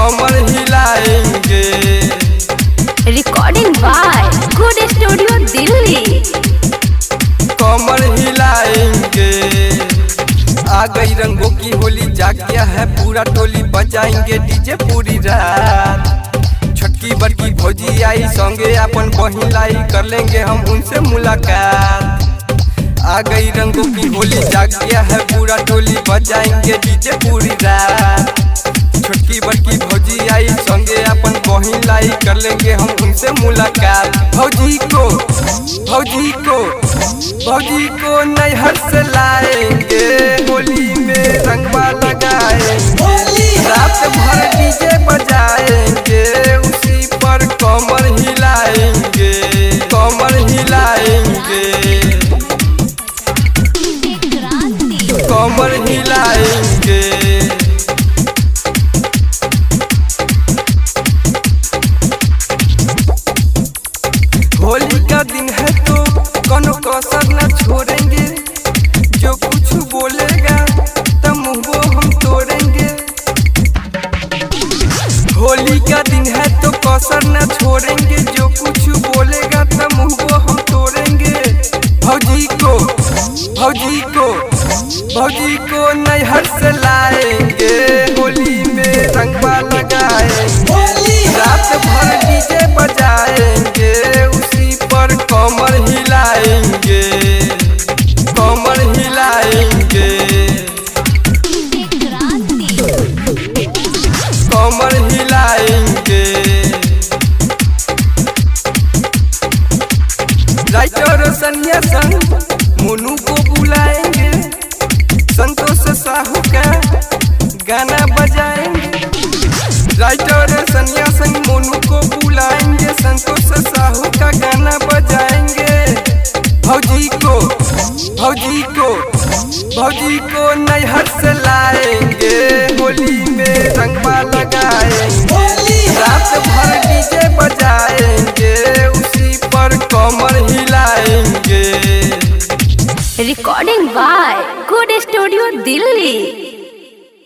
कमर हिलाएंगे। Recording by good studio Delhi. कमर हिलाएंगे। आ गई रंगों की होली, जाग गया है पूरा टोली, बजाएंगे डीजे पूरी रात। छोटकी बड़की भौजी आई संगे अपन बहिन लाई, कर लेंगे हम उनसे मुलाकात। आ गई रंगों की होली, जाग गया है पूरा टोली, बजाएंगे डीजे पूरी रात। छोटकी बड़की भौजी आई संगे अपन बहिन लाई, कर लेंगे हम उनसे मुलाकात। भौजी को नैहर से लाएंगे, होली में रंगवा लगाएंगे। रात भर डीजे बजाएंगे, उसी पर कमर हिलाएंगे, कमर हिलाएंगे, कमर हिलाएंगे। होली का दिन है तो कोनो कसर न छोड़ेंगे, जो कुछ बोलेगा तब मुँह हम तोड़ेंगे। होली का दिन है तो कसर न छोड़ेंगे, जो कुछ बोलेगा तब मुँह हम तोड़ेंगे। भौजी को नैहर से लाएंगे, होली में रंगवा लगाएंगे। रात भर डीजे बजाएंगे, उसी पर कमर हिलाएंगे, कमर हिलाएंगे, कमर हिलाएंगे। राइटर सनिया संग मोनू को बुलाएंगे, संतोष साहू का गाना बजाएंगे। राइटर सनिया संग मोनू को बुलाएंगे, संतोष साहू का गाना बजाएंगे। भौजी को नैहर से लाएंगे, होली में रंगवा लगाएंगे। रात भर डीजे बजाएंगे, उसी पर कमर हिलाएंगे। Recording by good studio Delhi.